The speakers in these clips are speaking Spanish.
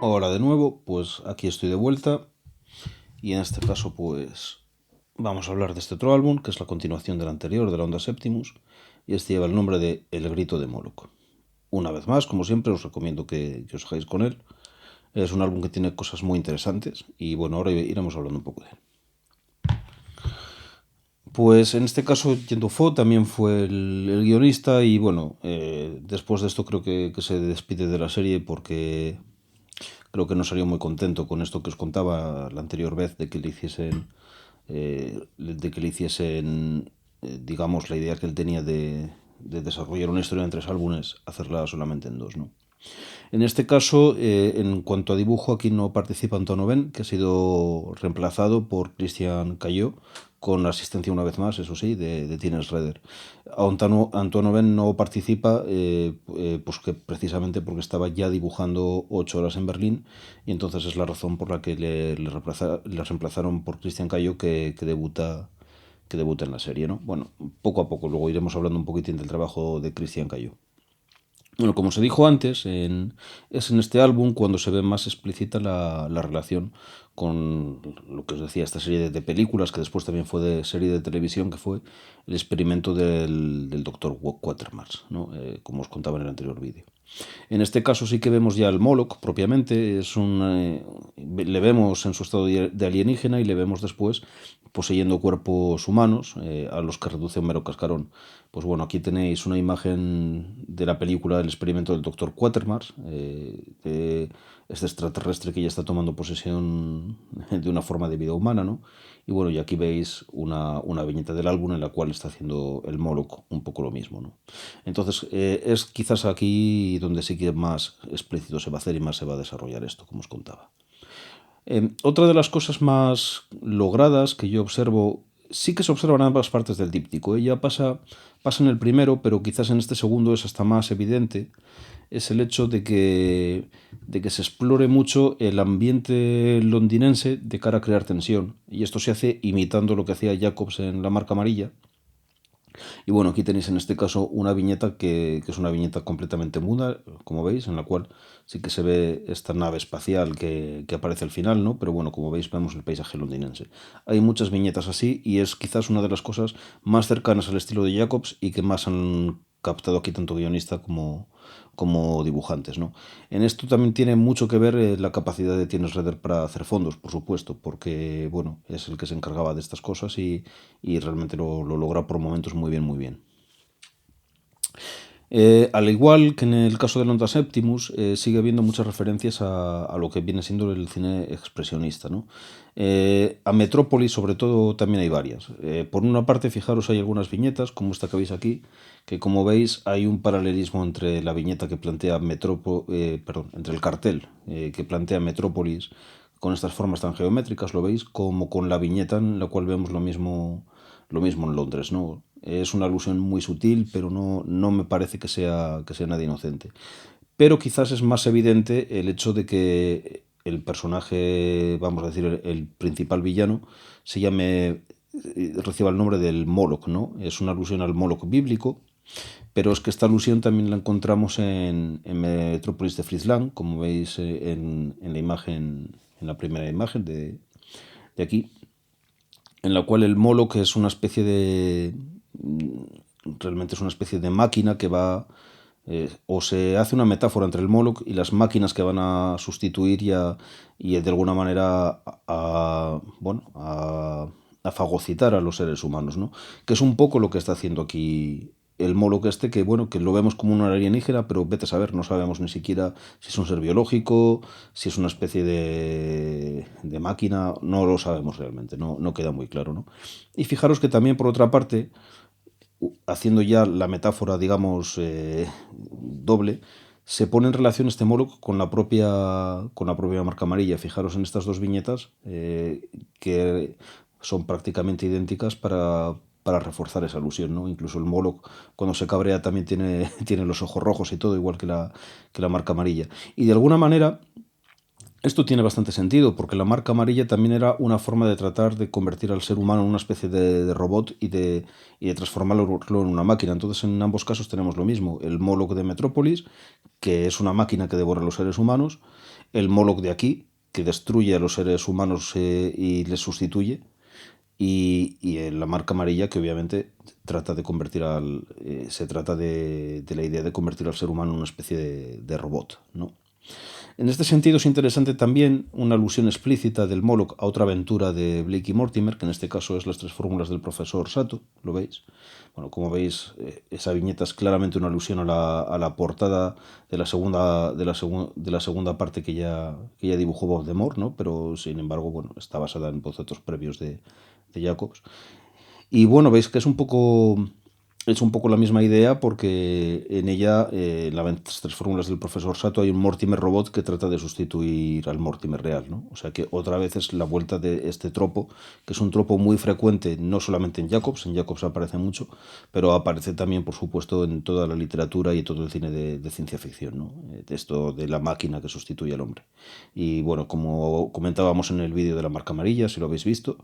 Hola de nuevo, pues aquí estoy de vuelta y en este caso pues vamos a hablar de este otro álbum que es la continuación del anterior, de la Onda Septimus, y este lleva el nombre de El Grito de Moloch. Una vez más, como siempre, os recomiendo que os hagáis con él. Es un álbum que tiene cosas muy interesantes y bueno, ahora iremos hablando un poco de él. Pues en este caso Yendo Fo también fue el guionista y bueno, después de esto creo que se despide de la serie porque creo que no salió muy contento con esto que os contaba la anterior vez digamos, la idea que él tenía de desarrollar una historia en 3 álbumes, hacerla solamente en 2, ¿no? En este caso, en cuanto a dibujo, aquí no participa Antoine Oven, que ha sido reemplazado por Christian Caillot, con la asistencia una vez más, eso sí, de Tine Schroeder. Antoine Oven no participa pues que precisamente porque estaba ya dibujando 8 horas en Berlín, y entonces es la razón por la que le reemplazaron por Christian Caillot, que debuta en la serie, ¿no? Bueno, poco a poco, luego iremos hablando un poquitín del trabajo de Christian Caillot. Bueno, como se dijo antes, es en este álbum cuando se ve más explícita la relación con lo que os decía, esta serie de películas, que después también fue de serie de televisión, que fue el experimento del doctor Quatermass, ¿no? Como os contaba en el anterior vídeo. En este caso sí que vemos ya el Moloch propiamente, le vemos en su estado de alienígena y le vemos después poseyendo cuerpos humanos, a los que reduce un mero cascarón. Pues bueno, aquí tenéis una imagen de la película El experimento del doctor Quatermass, de este extraterrestre que ya está tomando posesión de una forma de vida humana, ¿no? Y bueno, y aquí veis una viñeta del álbum en la cual está haciendo el Moloch un poco lo mismo, ¿no? Entonces, es quizás aquí donde sí que más explícito se va a hacer y más se va a desarrollar esto, como os contaba. Otra de las cosas más logradas que yo observo, sí que se observan ambas partes del díptico. Ella pasa en el primero, pero quizás en este segundo es hasta más evidente, es el hecho de que se explore mucho el ambiente londinense de cara a crear tensión. Y esto se hace imitando lo que hacía Jacobs en La Marca Amarilla. Y bueno, aquí tenéis en este caso una viñeta que es una viñeta completamente muda, como veis, en la cual sí que se ve esta nave espacial que aparece al final, ¿no? Pero bueno, como veis, vemos el paisaje londinense. Hay muchas viñetas así y es quizás una de las cosas más cercanas al estilo de Jacobs y que más han captado aquí tanto guionista como dibujantes, ¿no? En esto también tiene mucho que ver la capacidad de Tine Schroeder para hacer fondos, por supuesto, porque bueno, es el que se encargaba de estas cosas y realmente lo logra por momentos muy bien, muy bien. Al igual que en el caso de Lonta Septimus, sigue habiendo muchas referencias a lo que viene siendo el cine expresionista, ¿no? A Metrópolis, sobre todo, también hay varias. Por una parte, fijaros, hay algunas viñetas, como esta que veis aquí, que como veis hay un paralelismo entre la viñeta que plantea entre el cartel que plantea Metrópolis con estas formas tan geométricas, lo veis, como con la viñeta en la cual vemos lo mismo en Londres, ¿no? Es una alusión muy sutil, pero no me parece que sea nada inocente. Pero quizás es más evidente el hecho de que el personaje, vamos a decir, el principal villano, reciba el nombre del Moloch, ¿no? Es una alusión al Moloch bíblico, pero es que esta alusión también la encontramos en Metrópolis de Frisland, como veis en la imagen, en la primera imagen de aquí, en la cual el Moloch es una especie realmente es una especie de máquina que va, o se hace una metáfora entre el Moloch y las máquinas que van a sustituir y de alguna manera bueno, a fagocitar a los seres humanos, ¿no? Que es un poco lo que está haciendo aquí el Moloch este, que bueno, que lo vemos como un alienígena, pero vete a saber, no sabemos ni siquiera si es un ser biológico, si es una especie de máquina, no lo sabemos realmente, no queda muy claro, ¿no? Y fijaros que también, por otra parte, haciendo ya la metáfora, digamos, doble, se pone en relación este Moloch con la propia marca amarilla. Fijaros en estas dos viñetas que son prácticamente idénticas para reforzar esa alusión, ¿no? Incluso el Moloch, cuando se cabrea, también tiene los ojos rojos y todo, igual que la marca amarilla. Y de alguna manera, esto tiene bastante sentido, porque la marca amarilla también era una forma de tratar de convertir al ser humano en una especie de robot y de transformarlo en una máquina. Entonces, en ambos casos tenemos lo mismo. El Moloch de Metrópolis, que es una máquina que devora a los seres humanos, el Moloch de aquí, que destruye a los seres humanos y les sustituye, y la marca amarilla, que obviamente trata de convertir se trata de la idea de convertir al ser humano en una especie de robot, ¿no? En este sentido es interesante también una alusión explícita del Moloch a otra aventura de Blake y Mortimer, que en este caso es las tres fórmulas del profesor Sato, ¿lo veis? Bueno, como veis, esa viñeta es claramente una alusión a la portada de la segunda parte que ya dibujó Bob de Moore, ¿no? Pero sin embargo, bueno, está basada en bocetos previos de Jacobs. Y bueno, veis que es un poco la misma idea porque en ella, en las tres fórmulas del profesor Sato, hay un Mortimer robot que trata de sustituir al Mortimer real, ¿no? O sea que otra vez es la vuelta de este tropo, que es un tropo muy frecuente, no solamente en Jacobs aparece mucho, pero aparece también, por supuesto, en toda la literatura y todo el cine de ciencia ficción, ¿no? De esto de la máquina que sustituye al hombre. Y bueno, como comentábamos en el vídeo de la marca amarilla, si lo habéis visto,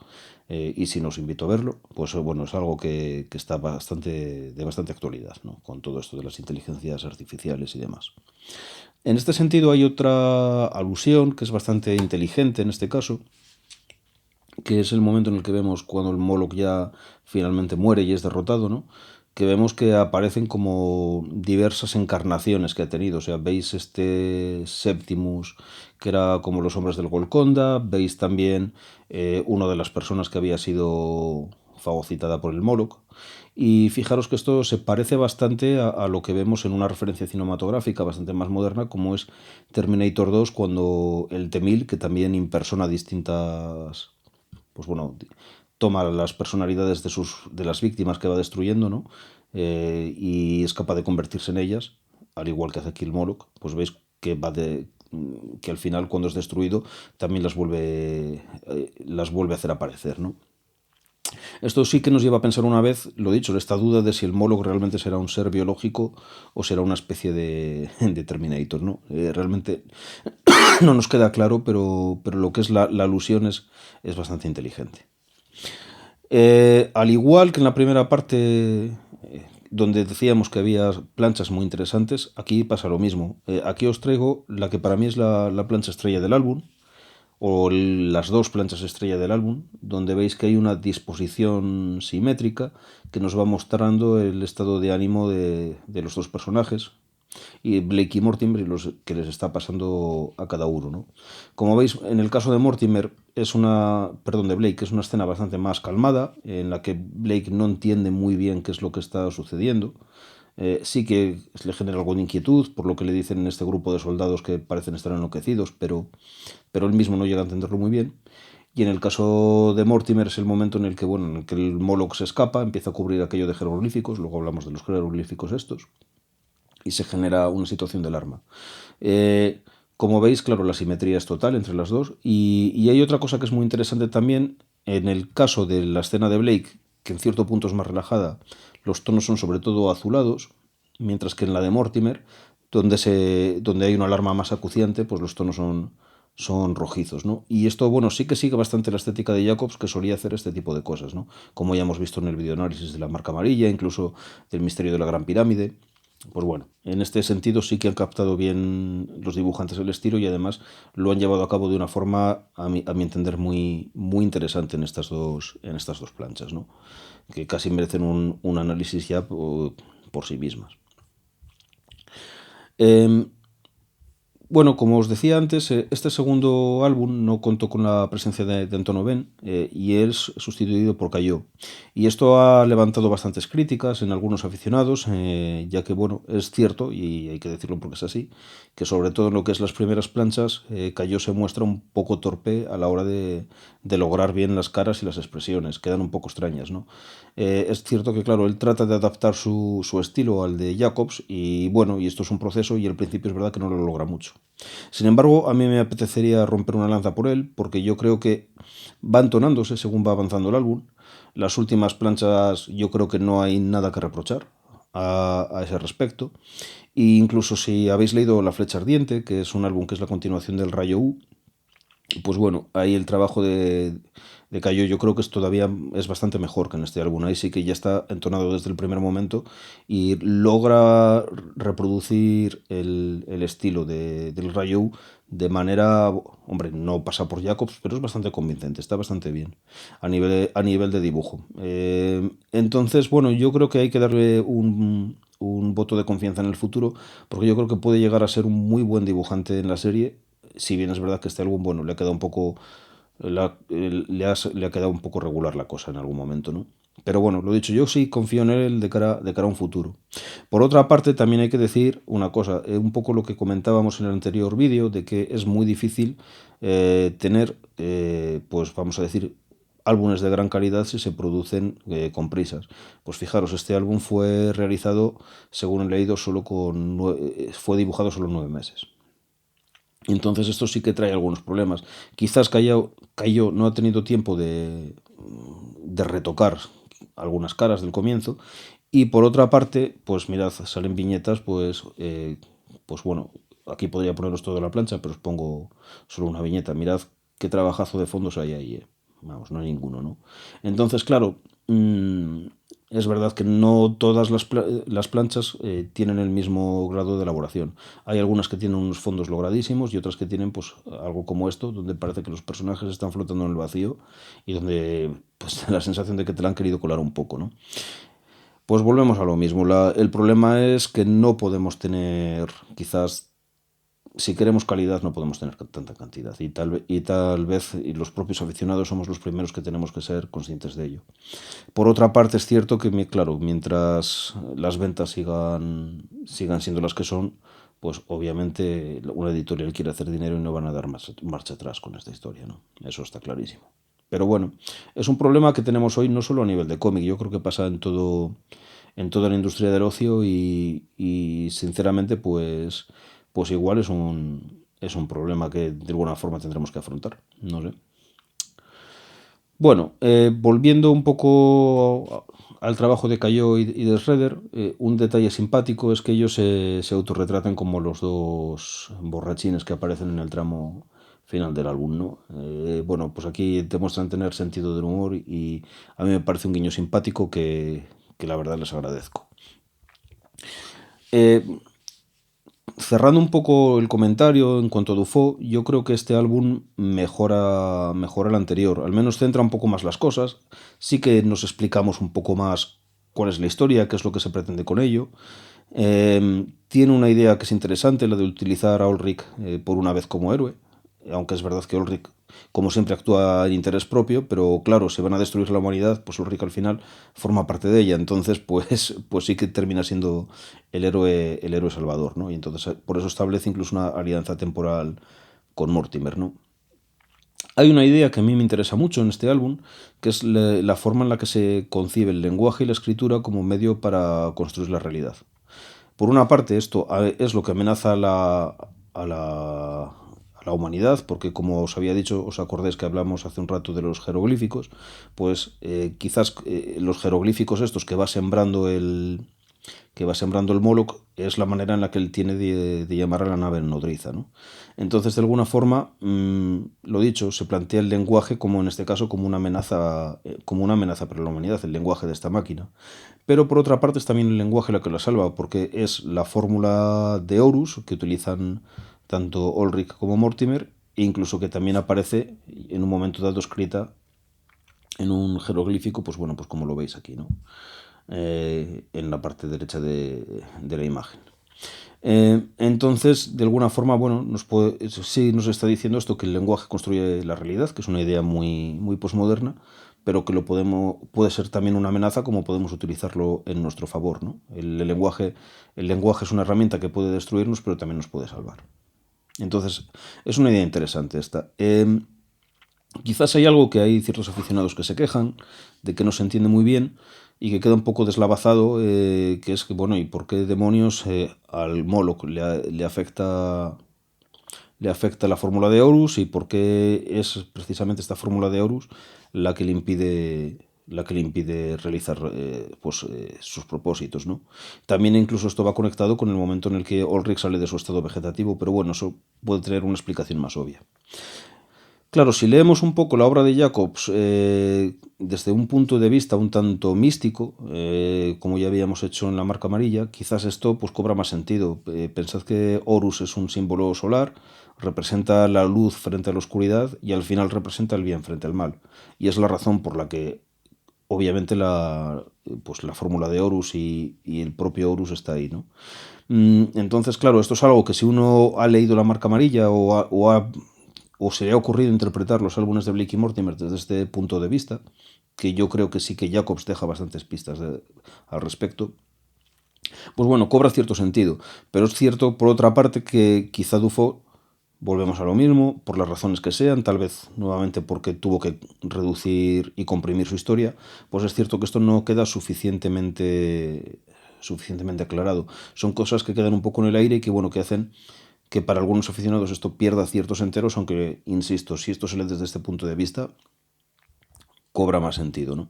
y si no os invito a verlo, pues bueno, es algo que está de bastante actualidad, ¿no? Con todo esto de las inteligencias artificiales y demás. En este sentido hay otra alusión que es bastante inteligente en este caso, que es el momento en el que vemos cuando el Moloch ya finalmente muere y es derrotado, ¿no? Que vemos que aparecen como diversas encarnaciones que ha tenido. O sea, veis este Septimus, que era como los hombres del Golconda, veis también una de las personas que había sido fagocitada por el Moloch. Y fijaros que esto se parece bastante a lo que vemos en una referencia cinematográfica bastante más moderna, como es Terminator 2, cuando el T-1000, que también impersona distintas, pues bueno, toma las personalidades de las víctimas que va destruyendo, ¿no? Y es capaz de convertirse en ellas, al igual que hace aquí el Moloch, pues veis que al final, cuando es destruido, también las vuelve a hacer aparecer, ¿no? Esto sí que nos lleva a pensar una vez, lo dicho, esta duda de si el Moloch realmente será un ser biológico o será una especie de Terminator, ¿no? Realmente no nos queda claro, pero lo que es la alusión es bastante inteligente. Al igual que en la primera parte, donde decíamos que había planchas muy interesantes, aquí pasa lo mismo. Aquí os traigo la que para mí es la plancha estrella del álbum, o las dos planchas estrella del álbum, donde veis que hay una disposición simétrica que nos va mostrando el estado de ánimo de los dos personajes, y Blake y Mortimer, y los que les está pasando a cada uno, ¿no? Como veis, en el caso de Mortimer de Blake, es una escena bastante más calmada, en la que Blake no entiende muy bien qué es lo que está sucediendo. Sí que le genera algo de inquietud por lo que le dicen en este grupo de soldados que parecen estar enloquecidos, pero él mismo no llega a entenderlo muy bien. Y en el caso de Mortimer es el momento en el que, bueno, en el que el Moloch se escapa, empieza a cubrir aquello de jeroglíficos, luego hablamos de los jeroglíficos estos, y se genera una situación de alarma. Como veis, claro, la simetría es total entre las dos. Y hay otra cosa que es muy interesante también. En el caso de la escena de Blake, que en cierto punto es más relajada, los tonos son sobre todo azulados, mientras que en la de Mortimer, donde hay una alarma más acuciante, pues los tonos son rojizos, ¿no? Y esto, bueno, sí que sigue bastante la estética de Jacobs, que solía hacer este tipo de cosas, ¿no? Como ya hemos visto en el videoanálisis de la marca amarilla, incluso del misterio de la Gran Pirámide. Pues bueno, en este sentido sí que han captado bien los dibujantes el estilo, y además lo han llevado a cabo de una forma, a mi entender, muy, muy interesante en estas dos planchas, ¿no? Que casi merecen un análisis ya por sí mismas. Em, bueno, como os decía antes, este segundo álbum no contó con la presencia de Antonio Ben, y es sustituido por Cayo. Y esto ha levantado bastantes críticas en algunos aficionados, ya que, bueno, es cierto, y hay que decirlo porque es así, que sobre todo en lo que es las primeras planchas, Cayo se muestra un poco torpe a la hora de lograr bien las caras y las expresiones, quedan un poco extrañas, ¿no? Es cierto que, claro, él trata de adaptar su estilo al de Jacobs, y bueno, y esto es un proceso, y al principio es verdad que no lo logra mucho. Sin embargo, a mí me apetecería romper una lanza por él, porque yo creo que va entonándose según va avanzando el álbum. Las últimas planchas yo creo que no hay nada que reprochar a ese respecto. E incluso si habéis leído La Flecha Ardiente, que es un álbum que es la continuación del Rayo U, pues bueno, ahí el trabajo de Cayo yo creo que todavía es bastante mejor que en este álbum. Ahí sí que ya está entonado desde el primer momento y logra reproducir el estilo del Rayo de manera, hombre, no pasa por Jacobs, pero es bastante convincente, está bastante bien a nivel de dibujo. Entonces, bueno, yo creo que hay que darle un voto de confianza en el futuro, porque yo creo que puede llegar a ser un muy buen dibujante en la serie, si bien es verdad que este álbum, bueno, le ha quedado un poco, le ha quedado un poco regular la cosa en algún momento, ¿no? Pero bueno, lo dicho, yo sí confío en él de cara a un futuro. Por otra parte, también hay que decir una cosa, un poco lo que comentábamos en el anterior vídeo, de que es muy difícil tener, pues vamos a decir, álbumes de gran calidad si se producen con prisas. Pues fijaros, este álbum fue realizado, según he leído, fue dibujado solo 9 meses. Entonces esto sí que trae algunos problemas. Quizás Cayo no ha tenido tiempo de retocar algunas caras del comienzo. Y por otra parte, pues mirad, salen viñetas, pues bueno, aquí podría poneros toda la plancha, pero os pongo solo una viñeta. Mirad qué trabajazo de fondos hay ahí. Vamos, no hay ninguno, ¿no? Entonces, claro, es verdad que no todas las planchas tienen el mismo grado de elaboración. Hay algunas que tienen unos fondos logradísimos y otras que tienen pues algo como esto, donde parece que los personajes están flotando en el vacío y donde pues la sensación de que te la han querido colar un poco, ¿no? Pues volvemos a lo mismo. El problema es que no podemos tener, quizás, si queremos calidad, no podemos tener tanta cantidad. Y tal vez y los propios aficionados somos los primeros que tenemos que ser conscientes de ello. Por otra parte, es cierto que, claro, mientras las ventas sigan siendo las que son, pues obviamente una editorial quiere hacer dinero y no van a dar marcha atrás con esta historia, ¿no? Eso está clarísimo. Pero bueno, es un problema que tenemos hoy no solo a nivel de cómic, yo creo que pasa en toda la industria del ocio y sinceramente pues igual es un problema que de alguna forma tendremos que afrontar, no sé. Bueno, volviendo un poco al trabajo de Cayo y de Schroeder, un detalle simpático es que ellos se autorretratan como los dos borrachines que aparecen en el tramo final del álbum, ¿no? Bueno, pues aquí demuestran tener sentido del humor y a mí me parece un guiño simpático que la verdad les agradezco. Eh, Cerrando un poco el comentario en cuanto a Dufo, yo creo que este álbum mejora el anterior. Al menos centra un poco más las cosas. Sí que nos explicamos un poco más cuál es la historia, qué es lo que se pretende con ello. Tiene una idea que es interesante, la de utilizar a Ulrich por una vez como héroe. Aunque es verdad que Ulrich, como siempre, actúa en interés propio, pero claro, si van a destruir la humanidad, pues Ulrich al final forma parte de ella. Entonces, pues sí que termina siendo el héroe salvador, ¿no? Y entonces por eso establece incluso una alianza temporal con Mortimer, ¿no? Hay una idea que a mí me interesa mucho en este álbum, que es la forma en la que se concibe el lenguaje y la escritura como medio para construir la realidad. Por una parte, esto es lo que amenaza a la humanidad, porque como os había dicho, os acordáis que hablamos hace un rato de los jeroglíficos, pues quizás los jeroglíficos estos que va sembrando el Moloch es la manera en la que él tiene de llamar a la nave nodriza, ¿no? Entonces, de alguna forma, lo dicho, se plantea el lenguaje como en este caso como una amenaza para la humanidad, el lenguaje de esta máquina. Pero por otra parte es también el lenguaje lo que la salva, porque es la fórmula de Horus que utilizan tanto Ulrich como Mortimer, e incluso que también aparece en un momento dado escrita en un jeroglífico, pues bueno, pues como lo veis aquí, ¿no? En la parte derecha de la imagen. Entonces, de alguna forma, bueno, sí nos está diciendo esto, que el lenguaje construye la realidad, que es una idea muy, muy posmoderna, pero que puede ser también una amenaza, como podemos utilizarlo en nuestro favor, ¿no? El lenguaje es una herramienta que puede destruirnos, pero también nos puede salvar. Entonces, es una idea interesante esta. Quizás hay algo que hay ciertos aficionados que se quejan de que no se entiende muy bien y que queda un poco deslavazado, que es que, bueno, ¿y por qué demonios al Moloch le afecta la fórmula de Horus y por qué es precisamente esta fórmula de Horus la que le impide realizar sus propósitos, ¿no? También incluso esto va conectado con el momento en el que Ulrich sale de su estado vegetativo, pero bueno, eso puede tener una explicación más obvia. Claro, si leemos un poco la obra de Jacobs desde un punto de vista un tanto místico, como ya habíamos hecho en la marca amarilla, quizás esto pues cobra más sentido. Pensad que Horus es un símbolo solar, representa la luz frente a la oscuridad y al final representa el bien frente al mal. Y es la razón por la que obviamente pues la fórmula de Horus y el propio Horus está ahí, ¿no? Entonces, claro, esto es algo que si uno ha leído La Marca Amarilla o se le ha ocurrido interpretar los álbumes de Blake y Mortimer desde este punto de vista, que yo creo que sí que Jacobs deja bastantes pistas al respecto, pues bueno, cobra cierto sentido. Pero es cierto, por otra parte, que quizá Dufo, volvemos a lo mismo, por las razones que sean, tal vez nuevamente porque tuvo que reducir y comprimir su historia, pues es cierto que esto no queda suficientemente aclarado. Son cosas que quedan un poco en el aire y que, bueno, que hacen que para algunos aficionados esto pierda ciertos enteros, aunque, insisto, si esto se lee desde este punto de vista, cobra más sentido, ¿no?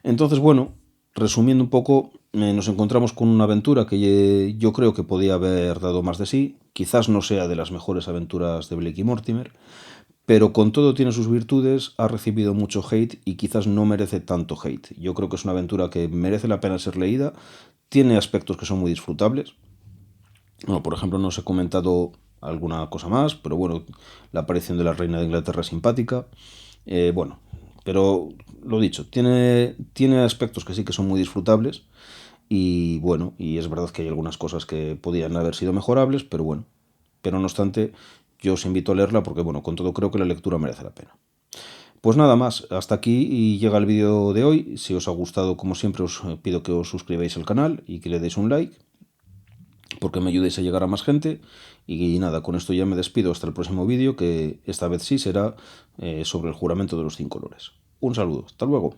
Entonces, bueno, resumiendo un poco, nos encontramos con una aventura que yo creo que podía haber dado más de sí. Quizás no sea de las mejores aventuras de Blake y Mortimer, pero con todo tiene sus virtudes, ha recibido mucho hate y quizás no merece tanto hate. Yo creo que es una aventura que merece la pena ser leída, tiene aspectos que son muy disfrutables. Bueno, por ejemplo, no os he comentado alguna cosa más, pero bueno, la aparición de la reina de Inglaterra es simpática. Bueno, pero lo dicho, tiene aspectos que sí que son muy disfrutables y bueno, y es verdad que hay algunas cosas que podían haber sido mejorables, pero bueno, pero no obstante, yo os invito a leerla porque bueno, con todo creo que la lectura merece la pena. Pues nada más, hasta aquí y llega el vídeo de hoy. Si os ha gustado, como siempre, os pido que os suscribáis al canal y que le deis un like, porque me ayudéis a llegar a más gente. Y nada, con esto ya me despido hasta el próximo vídeo, que esta vez sí será sobre el juramento de los 5 olores. Un saludo, hasta luego.